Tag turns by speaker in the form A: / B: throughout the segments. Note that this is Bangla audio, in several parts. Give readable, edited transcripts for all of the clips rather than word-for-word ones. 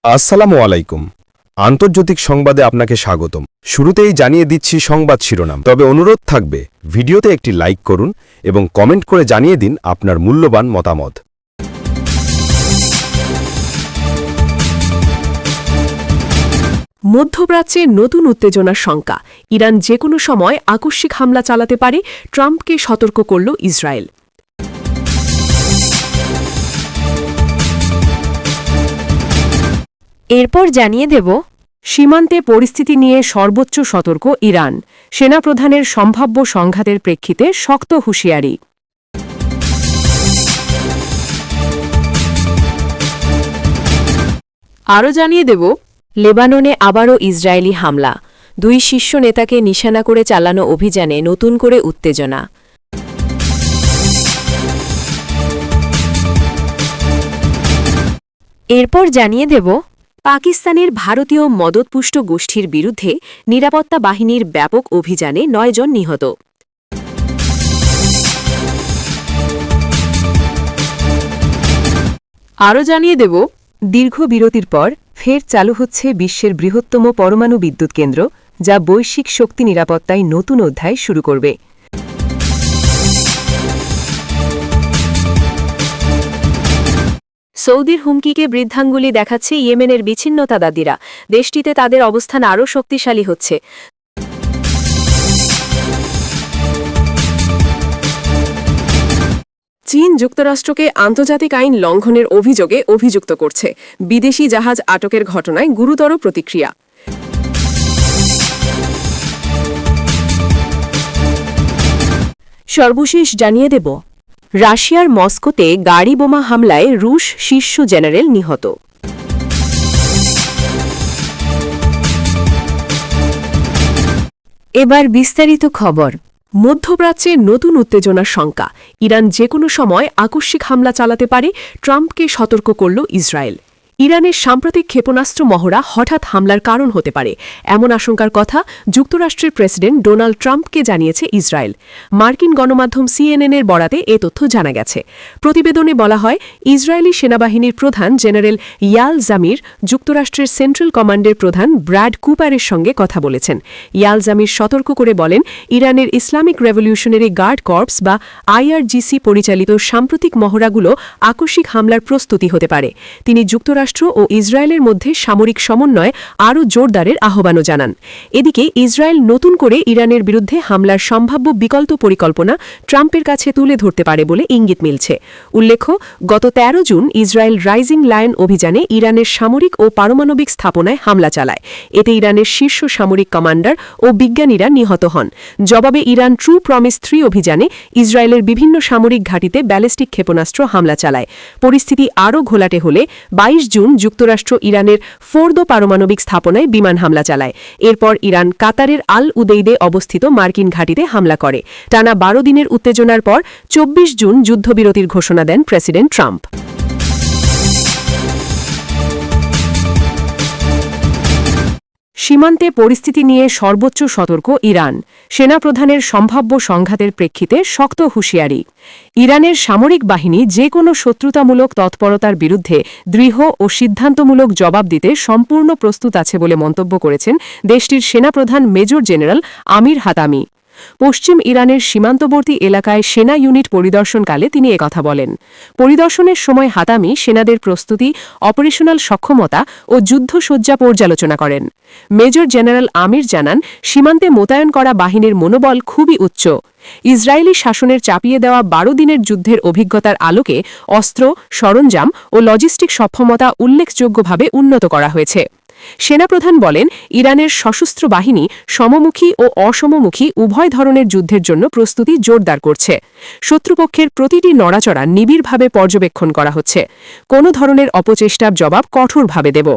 A: আসসালামু আলাইকুম। আন্তর্জাতিক সংবাদে আপনাকে স্বাগতম। শুরুতেই জানিয়ে দিচ্ছি সংবাদ শিরোনাম, তবে অনুরোধ থাকবে ভিডিওতে একটি লাইক করুন এবং কমেন্ট করে জানিয়ে দিন আপনার মূল্যবান মতামত।
B: মধ্যপ্রাচ্যে নতুন উত্তেজনার শঙ্কা, ইরান যে কোনো সময় আকস্মিক হামলা চালাতে পারে, ট্রাম্পকে সতর্ক করল ইসরায়েল।
C: এরপর জানিয়ে দেব,
B: সীমান্তে পরিস্থিতি নিয়ে সর্বোচ্চ সতর্ক ইরান, সেনাপ্রধানের সম্ভাব্য সংঘাতের প্রেক্ষিতে শক্ত হুঁশিয়ারি।
C: আরও জানিয়ে দেব, লেবাননে আবারও ইসরায়েলি হামলা, দুই শীর্ষ নেতাকে নিশানা করে চালানো অভিযানে নতুন করে উত্তেজনা। এরপর জানিয়ে দেব, পাকিস্তানের ভারতীয় মদতপুষ্ট গোষ্ঠীর বিরুদ্ধে নিরাপত্তা বাহিনীর ব্যাপক অভিযানে ৯ জন নিহত।
B: আরও জানিয়ে দেব, দীর্ঘ বিরতির পর ফের চালু হচ্ছে বিশ্বের বৃহত্তম পরমাণু বিদ্যুৎ কেন্দ্র, যা বৈশ্বিক শক্তি নিরাপত্তায় নতুন অধ্যায় শুরু করবে।
C: সৌদির হুমকিকে বৃদ্ধাঙ্গুলি দেখাচ্ছে ইয়েমেনের বিচ্ছিন্নতাবাদীরা, দেশটিতে তাদের অবস্থান আরও শক্তিশালী হচ্ছে।
B: চীন যুক্তরাষ্ট্রকে আন্তর্জাতিক আইন লঙ্ঘনের অভিযোগে অভিযুক্ত করছে, বিদেশি জাহাজ আটকের ঘটনায় গুরুতর প্রতিক্রিয়া।
C: সর্বশেষ জানিয়ে দেব, রাশিয়ার মস্কোতে গাড়ি বোমা হামলায় রুশ শীর্ষ জেনারেল নিহত। এবার বিস্তারিত খবর।
B: মধ্যপ্রাচ্যে নতুন উত্তেজনার শঙ্কা, ইরান যে কোনো সময় আকস্মিক হামলা চালাতে পারে, ট্রাম্পকে সতর্ক করল ইসরায়েল। ইরানের সাম্প্রতিক ক্ষেপণাস্ত্র মহড়া হঠাৎ হামলার কারণ হতে পারে, এমন আশঙ্কার কথা যুক্তরাষ্ট্রের প্রেসিডেন্ট ডোনাল্ড ট্রাম্পকে জানিয়েছে ইসরায়েল। মার্কিন গণমাধ্যম সিএনএনের বরাতে এ তথ্য জানা গেছে। প্রতিবেদনে বলা হয়, ইসরায়েলি সেনাবাহিনীর প্রধান জেনারেল ইয়াল জামির যুক্তরাষ্ট্রের সেন্ট্রাল কমান্ডের প্রধান ব্র্যাড কুপারের সঙ্গে কথা বলেছেন। ইয়াল জামির সতর্ক করে বলেন, ইরানের ইসলামিক রেভলিউশনারি গার্ড কর্পস বা আইআরজিসি পরিচালিত সাম্প্রতিক মহড়াগুলো আকস্মিক হামলার প্রস্তুতি হতে পারে। তিনি যুক্তরাষ্ট্র ও ইসরায়েলের মধ্যে সামরিক সমন্বয় আরও জোরদারের আহ্বানও জানান। এদিকে ইসরায়েল নতুন করে ইরানের বিরুদ্ধে হামলার সম্ভাব্য বিকল্প পরিকল্পনা ট্রাম্পের কাছে তুলে ধরতে পারে বলে ইঙ্গিত মিলছে। উল্লেখ্য, গত ১৩ জুন ইসরায়েল রাইজিং লায়ন অভিযানে ইরানের সামরিক ও পারমাণবিক স্থাপনায় হামলা চালায়। এতে ইরানের শীর্ষ সামরিক কমান্ডার ও বিজ্ঞানীরা নিহত হন। জবাবে ইরান ট্রু প্রমিস 3 অভিযানে ইসরায়েলের বিভিন্ন সামরিক ঘাঁটিতে ব্যালিস্টিক ক্ষেপণাস্ত্র হামলা চালায়। পরিস্থিতি আরও ঘোলাটে হলে ২২ জুন যুক্তরাষ্ট্র ইরানের ফোর্দো পারমাণবিক স্থাপনায় বিমান হামলা চালায়। এরপর ইরান কাতারের আল উদেইদে অবস্থিত মার্কিন ঘাঁটিতে হামলা করে। টানা ১২ দিনের উত্তেজনার পর ২৪ জুন যুদ্ধবিরতির ঘোষণা দেন প্রেসিডেন্ট ট্রাম্প। সীমান্তে পরিস্থিতি নিয়ে সর্বোচ্চ সতর্ক ইরান, সেনাপ্রধানের সম্ভাব্য সংঘাতের প্রেক্ষিতে শক্ত হুঁশিয়ারি। ইরানের সামরিক বাহিনী যে কোনো শত্রুতামূলক তৎপরতার বিরুদ্ধে দৃঢ় ও সিদ্ধান্তমূলক জবাব দিতে সম্পূর্ণ প্রস্তুত আছে বলে মন্তব্য করেছেন দেশটির সেনাপ্রধান মেজর জেনারেল আমির হাতামি। পশ্চিম ইরানের সীমান্তবর্তী এলাকায় সেনা ইউনিট পরিদর্শনকালে তিনি একথা বলেন। পরিদর্শনের সময় হাতামি সেনাদের প্রস্তুতি, অপারেশনাল সক্ষমতা ও যুদ্ধসজ্জা পর্যালোচনা করেন। মেজর জেনারেল আমির জানান, সীমান্তে মোতায়েন করা বাহিনীর মনোবল খুবই উচ্চ। ইসরায়েলি শাসনের চাপিয়ে দেওয়া ১২ দিনের যুদ্ধের অভিজ্ঞতার আলোকে অস্ত্র, সরঞ্জাম ও লজিস্টিক সক্ষমতা উল্লেখযোগ্যভাবে উন্নত করা হয়েছে। সেনাপ্রধান বলেন, ইরানের সশস্ত্র বাহিনী সমমুখী ও অসমমুখী উভয় ধরনের যুদ্ধের জন্য প্রস্তুতি জোরদার করছে। শত্রুপক্ষের প্রতিটি নড়াচড়া নিবিড়ভাবে পর্যবেক্ষণ করা হচ্ছে। কোনো ধরনের অপচেষ্টার জবাব কঠোরভাবে দেব।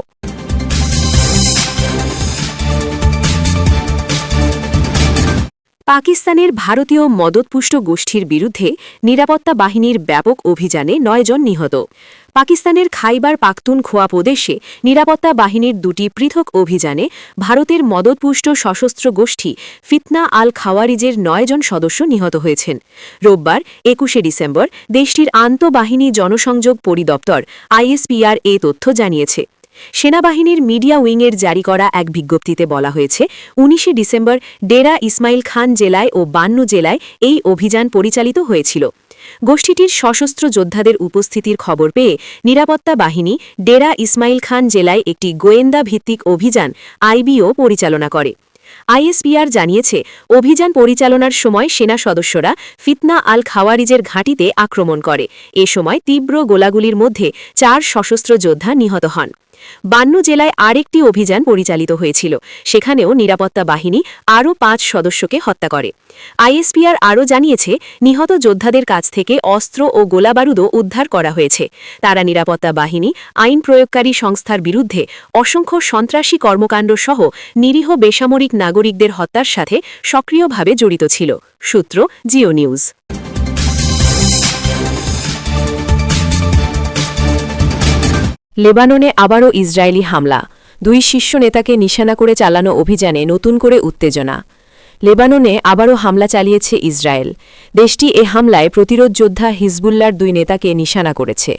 C: পাকিস্তানের ভারতীয় মদতপুষ্ট গোষ্ঠীর বিরুদ্ধে নিরাপত্তা বাহিনীর ব্যাপক অভিযানে ৯ জন নিহত। পাকিস্তানের খাইবার পাখতুনখোয়া প্রদেশে নিরাপত্তা বাহিনীর ২টি পৃথক অভিযানে ভারতের মদতপুষ্ট সশস্ত্র গোষ্ঠী ফিতনা আল খাওয়ারিজের ৯ জন সদস্য নিহত হয়েছেন। রোববার ২১শে ডিসেম্বর দেশটির আন্তঃবাহিনী জনসংযোগ পরিদপ্তর আইএসপিআর এ তথ্য জানিয়েছে। সেনাবাহিনীর মিডিয়া উইংয়ের জারি করা এক বিজ্ঞপ্তিতে বলা হয়েছে ১৯ ডিসেম্বর ডেরা ইসমাইল খান জেলায় ও বান্নু জেলায় এই অভিযান পরিচালিত হয়েছিল। গোষ্ঠীটির সশস্ত্র যোদ্ধাদের উপস্থিতির খবর পেয়ে নিরাপত্তা বাহিনী ডেরা ইসমাইল খান জেলায় একটি গোয়েন্দা ভিত্তিক অভিযান আইবিও পরিচালনা করে। আইএসপিআর জানিয়েছে অভিযান পরিচালনার সময় সেনা সদস্যরা ফিতনা আল খাওয়ারিজের ঘাঁটিতে আক্রমণ করে। এ সময় তীব্র গোলাগুলির মধ্যে ৪ সশস্ত্র যোদ্ধা নিহত হন। বান্নু জেলায় আরেকটি অভিযান পরিচালিত হয়েছিল, সেখানেও নিরাপত্তা বাহিনী আরও ৫ সদস্যকে হত্যা করে। আইএসপিআর আরও জানিয়েছে নিহত যোদ্ধাদের কাছ থেকে অস্ত্র ও গোলাবারুদও উদ্ধার করা হয়েছে। তারা নিরাপত্তা বাহিনী, আইন প্রয়োগকারী সংস্থার বিরুদ্ধে অসংখ্য সন্ত্রাসী কর্মকাণ্ড সহ নিরীহ বেসামরিক নাগরিকদের হত্যার সাথে সক্রিয়ভাবে জড়িত ছিল। সূত্র জিও নিউজ। লেবাননে আবারও ইসরায়েলি হামলা, 2 শীর্ষ নেতাকে নিশানা করে চালানো অভিযানে নতুন করে উত্তেজনা। লেবাননে আবারও হামলা চালিয়েছে ইসরায়েল। দেশটি এ হামলায় প্রতিরোধ যোদ্ধা হিজবুল্লার 2 নেতাকে নিশানা করেছে।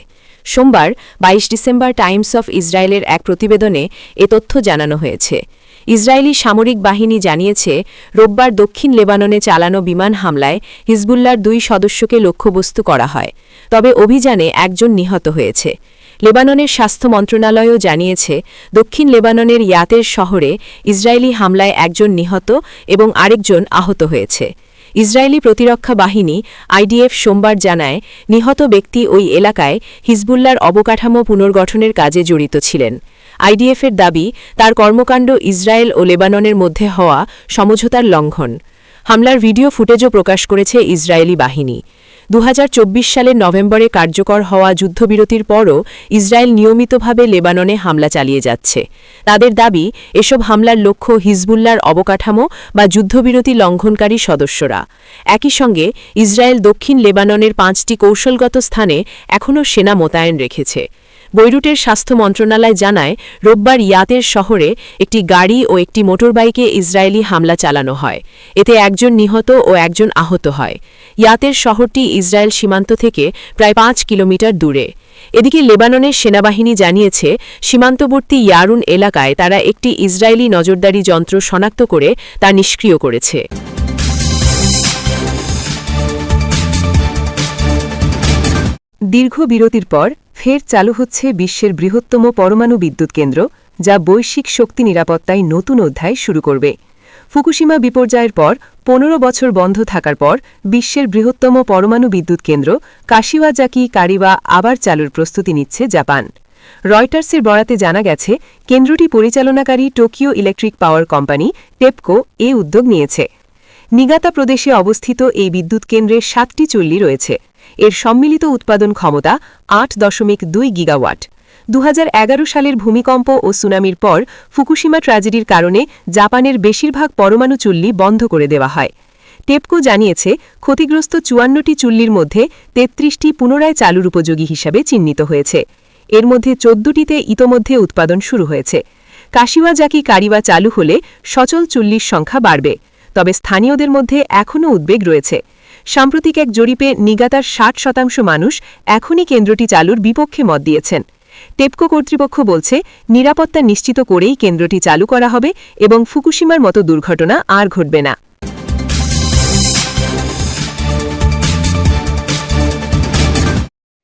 C: সোমবার 22 ডিসেম্বর টাইমস অফ ইসরায়েলের এক প্রতিবেদনে এ তথ্য জানানো হয়েছে। ইসরায়েলি সামরিক বাহিনী জানিয়েছে রোববার দক্ষিণ লেবাননে চালানো বিমান হামলায় হিজবুল্লার 2 সদস্যকে লক্ষ্যবস্তু করা হয়, তবে অভিযানে একজন নিহত হয়েছে। লেবাননের স্বাস্থ্য মন্ত্রণালয়ও জানিয়েছে দক্ষিণ লেবাননের ইয়াতের শহরে ইসরায়েলি হামলায় একজন নিহত এবং আরেকজন আহত হয়েছে। ইসরায়েলি প্রতিরক্ষা বাহিনী আইডিএফ সোমবার জানায় নিহত ব্যক্তি ওই এলাকায় হিজবুল্লার অবকাঠামো পুনর্গঠনের কাজে জড়িত ছিলেন। আইডিএফের দাবি তার কর্মকাণ্ড ইসরায়েল ও লেবাননের মধ্যে হওয়া সমঝোতার লঙ্ঘন। হামলার ভিডিও ফুটেজও প্রকাশ করেছে ইসরায়েলি বাহিনী। 2024 সালের নভেম্বরে কার্যকর হওয়া যুদ্ধবিরতির পরও ইসরায়েল নিয়মিতভাবে লেবাননে হামলা চালিয়ে যাচ্ছে। তাদের দাবি এসব হামলার লক্ষ্য হিজবুল্লার অবকাঠামো বা যুদ্ধবিরতি লঙ্ঘনকারী সদস্যরা। একই সঙ্গে ইসরায়েল দক্ষিণ লেবাননের 5টি কৌশলগত স্থানে এখনও সেনা মোতায়েন রেখেছে। বৈরুটের স্বাস্থ্য মন্ত্রণালয় জানায় রোববার ইয়াতের শহরে একটি গাড়ি ও একটি মোটরবাইকে ইসরায়েলি হামলা চালানো হয়। এতে একজন নিহত ও একজন আহত হয়। ইয়াতের শহরটি ইসরায়েল সীমান্ত থেকে প্রায় 5 কিলোমিটার দূরে। এদিকে লেবাননের সেনাবাহিনী জানিয়েছে সীমান্তবর্তী ইয়ারুন এলাকায় তারা একটি ইসরায়েলি নজরদারি যন্ত্র শনাক্ত করে তা নিষ্ক্রিয় করেছে। দীর্ঘ বিরতির পর ফের চালু হচ্ছে বিশ্বের বৃহত্তম পরমাণু বিদ্যুৎ কেন্দ্র, যা বৈশ্বিক শক্তি নিরাপত্তায় নতুন অধ্যায় শুরু করবে। ফুকুশিমা বিপর্যয়ের পর 15 বছর বন্ধ থাকার পর বিশ্বের বৃহত্তম পরমাণু বিদ্যুৎ কেন্দ্র কাশিওয়াজাকি কারিবা আবার চালুর প্রস্তুতি নিচ্ছে জাপান। রয়টার্সের বরাতে জানা গেছে কেন্দ্রটি পরিচালনাকারী Tokyo electric power company TEPCO এ উদ্যোগ নিয়েছে। নিগাতা প্রদেশে অবস্থিত এই বিদ্যুৎ কেন্দ্রে 7টি চুল্লি রয়েছে। এর সম্মিলিত উৎপাদন ক্ষমতা 8.2 গিগাওয়াট। 2011 সালের ভূমিকম্প ও সুনামির পর ফুকুশিমা ট্র্যাজেডির কারণে জাপানের বেশিরভাগ পরমাণু চুল্লি বন্ধ করে দেওয়া হয়। টেপকো জানিয়েছে ক্ষতিগ্রস্ত 54টি চুল্লির মধ্যে 33টি পুনরায় চালুর উপযোগী হিসাবে চিহ্নিত হয়েছে। এর মধ্যে 14টিতে ইতোমধ্যে উৎপাদন শুরু হয়েছে। কাশিওয়াজাকি কারিবা চালু হলে সচল চুল্লির সংখ্যা বাড়বে, তবে স্থানীয়দের মধ্যে এখনও উদ্বেগ রয়েছে। সাম্প্রতিক এক জরিপে নিগাতার 60% মানুষ এখনই কেন্দ্রটি চালুর বিপক্ষে মত দিয়েছেন। টেপকো কর্তৃপক্ষ বলছে নিরাপত্তা নিশ্চিত করেই কেন্দ্রটি চালু করা হবে এবং ফুকুশিমার মতো দুর্ঘটনা আর ঘটবে না।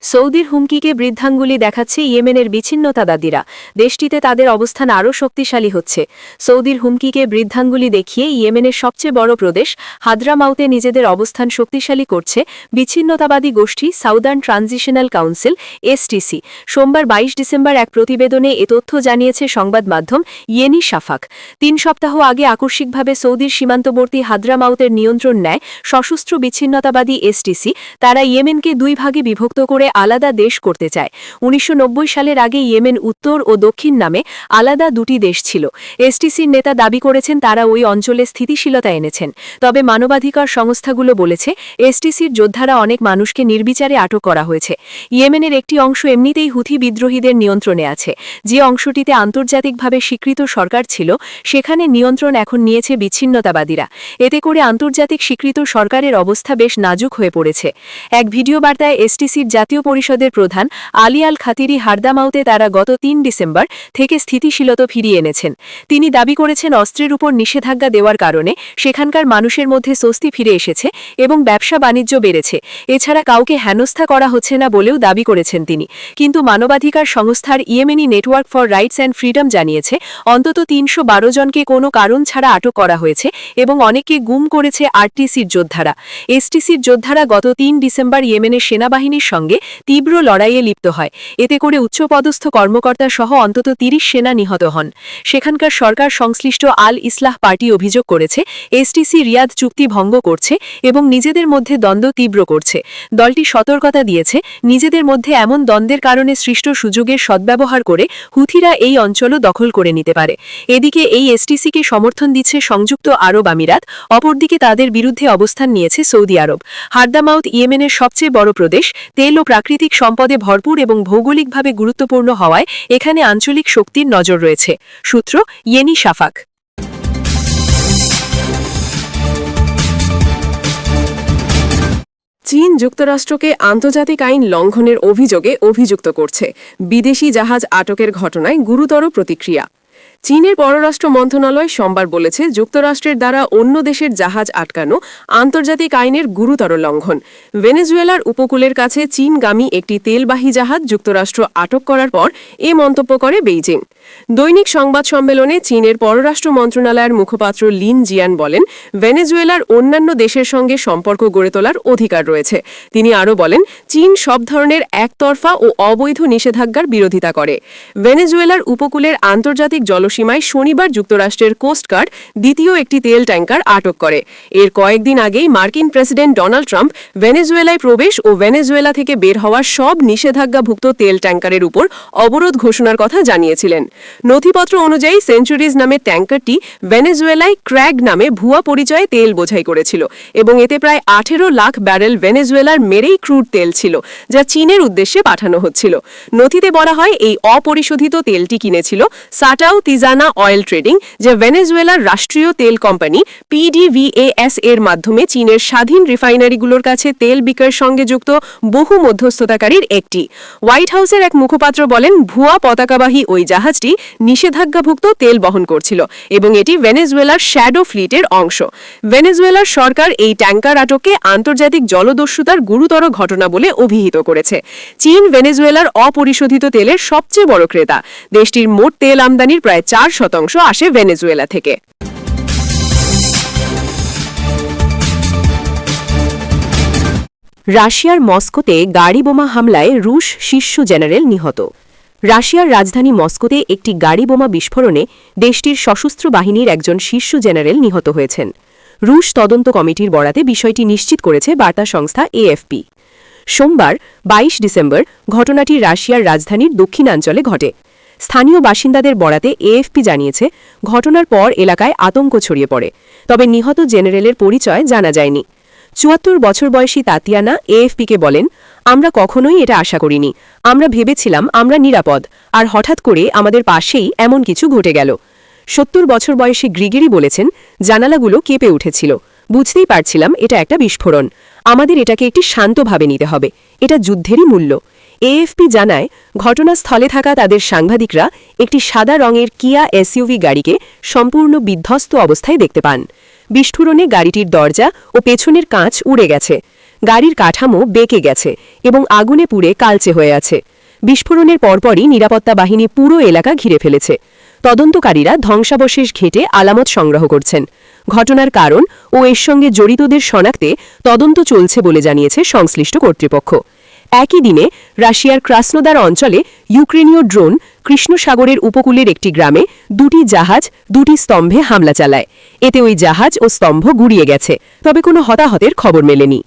C: সৌদির হুমকিকে বৃদ্ধাঙ্গুলি দেখাচ্ছে ইয়েমেনের বিচ্ছিন্নতাবাদীরা। দেশটিতে তাদের অবস্থান আরও শক্তিশালী হচ্ছে। সৌদির হুমকিকে বৃদ্ধাঙ্গুলি দেখিয়ে ইয়েমেনের সবচেয়ে বড় প্রদেশ হাদ্রামাউতে নিজেদের অবস্থান শক্তিশালী করছে বিচ্ছিন্নতাবাদী গোষ্ঠী সাউদার্ন ট্রানজিশনাল কাউন্সিল এসটিসি। সোমবার 22 ডিসেম্বর এক প্রতিবেদনে এ তথ্য জানিয়েছে সংবাদ মাধ্যম ইয়েনি শাফাক। 3 সপ্তাহ আগে আকস্মিকভাবে সৌদির সীমান্তবর্তী হাদ্রামাউতের নিয়ন্ত্রণ নেয় সশস্ত্র বিচ্ছিন্নতাবাদী এসটিসি। তারা ইয়েমেনকে 2 ভাগে বিভক্ত করে আলাদা দেশ করতে চায়। 1990 সালের আগে ইয়েমেন উত্তর ও দক্ষিণ নামে আলাদা 2টি দেশ ছিল। এসটিসির নেতা দাবি করেছেন তারা ওই অঞ্চলে স্থিতিশীলতা এনেছেন। তবে মানবাধিকার সংস্থাগুলো বলেছে এসটিসির যোদ্ধারা অনেক মানুষকে নির্বিচারে আটক করা হয়েছে। ইয়েমেনের একটি অংশ এমনিতেই হুথি বিদ্রোহীদের নিয়ন্ত্রণে আছে। যে অংশটিতে আন্তর্জাতিকভাবে স্বীকৃত সরকার ছিল সেখানে নিয়ন্ত্রণ এখন নিয়েছে বিচ্ছিন্নতাবাদীরা। এতে করে আন্তর্জাতিক স্বীকৃত সরকারের অবস্থা বেশ নাজুক হয়ে পড়েছে। এক ভিডিও বার্তায় এসটিসির জাতীয় পরিষদের প্রধান আলী আল খাতিরি হারদামাউতে তারা গত 3 ডিসেম্বর থেকে স্থিতিশীলতা ফিরিয়ে এনেছেন। তিনি দাবি করেছেন অস্ত্রের উপর নিষেধাজ্ঞা দেওয়ার কারণে সেখানকার মানুষের মধ্যে স্বস্তি ফিরে এসেছে এবং ব্যবসা বাণিজ্য বেড়েছে। এছাড়া কাউকে হেনস্থা করা হচ্ছে না বলেও দাবি করেছেন তিনি। কিন্তু মানবাধিকার সংস্থার Yemeni network for rights and freedom জানিয়েছে অন্তত 312 জনকে কোনো কারণ ছাড়া আটক করা হয়েছে এবং অনেককে গুম করেছে আরটিসির যোদ্ধারা। এসটিসির যোদ্ধারা গত 3 ডিসেম্বর ইয়েমেনের সেনাবাহিনীর সঙ্গে তীব্র লড়াইয়ে লিপ্ত হয়। এতে করে উচ্চপদস্থ কর্মকর্তা সহ অন্তত 30 সেনা নিহত হন। সেখানকার সরকার সংশ্লিষ্ট আল ইসলাহ পার্টি অভিযোগ করেছে এসটিসি রিয়াদ চুক্তি ভঙ্গ করছে এবং নিজেদের মধ্যে দ্বন্দ্ব তীব্র করছে। দলটি সতর্কতা দিয়েছে নিজেদের মধ্যে এমন দ্বন্দ্বের কারণে সৃষ্ট সুযোগের সদ্ব্যবহার করে হুথিরা এই অঞ্চলও দখল করে নিতে পারে। এদিকে এই এসটিসিকে সমর্থন দিচ্ছে সংযুক্ত আরব আমিরাত, অপরদিকে তাদের বিরুদ্ধে অবস্থান নিয়েছে সৌদি আরব। হারদামাউত ইয়েমেনের সবচেয়ে বড় প্রদেশ, তেল ও প্রাকৃতিক সম্পদে ভরপুর এবং ভৌগোলিকভাবে গুরুত্বপূর্ণ হওয়ায় এখানে আঞ্চলিক শক্তির নজর রয়েছে। সূত্র ইয়েনি শাফাক।
B: চীন যুক্তরাষ্ট্রকে আন্তর্জাতিক আইন লঙ্ঘনের অভিযোগে অভিযুক্ত করছে। বিদেশি জাহাজ আটকের ঘটনায় গুরুতর প্রতিক্রিয়া। চীনের পররাষ্ট্র মন্ত্রণালয় সোমবার বলেছে যুক্তরাষ্ট্রের দ্বারা অন্য দেশের জাহাজ আটকানো আন্তর্জাতিক আইনের গুরুতর লঙ্ঘন। ভেনেজুয়েলার উপকূলের কাছে চীনগামী একটি তেলবাহী জাহাজ যুক্তরাষ্ট্র আটক করার পর এ মন্তব্য করে বেইজিং। দৈনিক সংবাদ সম্মেলনে চীনের পররাষ্ট্র মন্ত্রণালয়ের মুখপাত্র লিন জিয়ান বলেন, ভেনেজুয়েলার অন্যান্য দেশের সঙ্গে সম্পর্ক গড়ে তোলার অধিকার রয়েছে। তিনি আরও বলেন, চীন সব ধরনের একতরফা ও অবৈধ নিষেধাজ্ঞার বিরোধিতা করে। ভেনেজুয়েলার উপকূলের আন্তর্জাতিক জলসীমায় শনিবার যুক্তরাষ্ট্রের কোস্টগার্ড দ্বিতীয় একটি তেল ট্যাঙ্কার আটক করে। এর কয়েকদিন আগেই মার্কিন প্রেসিডেন্ট ডোনাল্ড ট্রাম্প ভেনেজুয়েলায় প্রবেশ ও ভেনেজুয়েলা থেকে বের হওয়ার সব নিষেধাজ্ঞাভুক্ত তেল ট্যাঙ্কারের উপর অবরোধ ঘোষণার কথা জানিয়েছিলেন। নথিপত্র অনুযায়ী সেঞ্চুরিজ নামের ট্যাঙ্কারটি ভেনেজুয়েলায় ক্র্যাগ নামে ভুয়া পরিচয়ে তেল বোঝাই করেছিল এবং এতে প্রায় 18 লাখ ব্যারেল ভেনেজুয়েলার মেরেই ক্রুড তেল ছিল, যা চীনের উদ্দেশ্যে পাঠানো হচ্ছিল। নথিতে বলা হয় এই অপরিশোধিত তেলটি কিনেছিল সাটাও তিজানা অয়েল ট্রেডিং, যা ভেনেজুয়েলার রাষ্ট্রীয় তেল কোম্পানি PDVAS এর মাধ্যমে চীনের স্বাধীন রিফাইনারিগুলোর কাছে তেল বিক্রয়ের সঙ্গে যুক্ত বহু মধ্যস্থতাকারীর একটি। হোয়াইট হাউসের এক মুখপাত্র বলেন, ভুয়া পতাকাবাহী ওই জাহাজটি নিষেধাজ্ঞাভুক্ত তেল বহন করছিল এবং এটি ভেনেজুয়েলার শ্যাডো ফ্লিটের অংশ। ভেনেজুয়েলার সরকার এই ট্যাঙ্কার আটককে আন্তর্জাতিক জলদস্যুতার গুরুতর ঘটনা বলে অভিহিত করেছে। চীন ভেনেজুয়েলার অপরিশোধিত তেলের সবচেয়ে বড় ক্রেতা। দেশটির মোট তেল আমদানির প্রায় 4% আসে ভেনেজুয়েলা থেকে।
C: রাশিয়ার মস্কোতে গাড়ি বোমা হামলায় রুশ শীর্ষ জেনারেল নিহত। রাশিয়ার রাজধানী মস্কোতে একটি গাড়ি বোমা বিস্ফোরণে দেশটির সশস্ত্র বাহিনীর একজন শীর্ষ জেনারেল নিহত হয়েছেন। রুশ তদন্ত কমিটির বরাতে বিষয়টি নিশ্চিত করেছে বার্তা সংস্থা AFP। সোমবার 22 ডিসেম্বর ঘটনাটি রাশিয়ার রাজধানীর দক্ষিণাঞ্চলে ঘটে। স্থানীয় বাসিন্দাদের বরাতে AFP জানিয়েছে, ঘটনার পর এলাকায় আতঙ্ক ছড়িয়ে পড়ে, তবে নিহত জেনারেলের পরিচয় জানা যায়নি। 74 বছর বয়সী তাতিয়ানা AFPকে বলেন, আমরা কখনোই এটা আশা করিনি। আমরা ভেবেছিলাম আমরা নিরাপদ, আর হঠাৎ করে আমাদের পাশেই এমন কিছু ঘটে গেল। 70 বছর বয়সী গ্রিগেরি বলেছেন, জানালাগুলো কেঁপে উঠেছিল। বুঝতেই পারছিলাম এটা একটা বিস্ফোরণ। আমাদের এটাকে একটি শান্তভাবে নিতে হবে। এটা যুদ্ধেরই মূল্য। AFP জানায়, ঘটনাস্থলে থাকা তাদের সাংবাদিকরা একটি সাদা রঙের কিয়া SUV গাড়িকে সম্পূর্ণ বিধ্বস্ত অবস্থায় দেখতে পান। বিস্ফোরণে গাড়িটির দরজা ও পেছনের কাঁচ উড়ে গেছে। গাড়ির কাঠামো বেঁকে গেছে এবং আগুনে পুড়ে কালচে হয়ে আছে। বিস্ফোরণের পরপরই নিরাপত্তা বাহিনী পুরো এলাকা ঘিরে ফেলেছে। তদন্তকারীরা ধ্বংসাবশেষ ঘেঁটে আলামত সংগ্রহ করছেন। ঘটনার কারণ ও এর সঙ্গে জড়িতদের শনাক্তে তদন্ত চলছে বলে জানিয়েছে সংশ্লিষ্ট কর্তৃপক্ষ। একই দিনে রাশিয়ার ক্রাসনোদার অঞ্চলে ইউক্রেনীয় ড্রোন কৃষ্ণ সাগরের উপকূলের একটি গ্রামে 2টি জাহাজ 2টি স্তম্ভে হামলা চালায়। এতে ওই জাহাজ ও স্তম্ভ গুড়িয়ে গেছে, তবে কোনো হতাহতের খবর মেলেনি।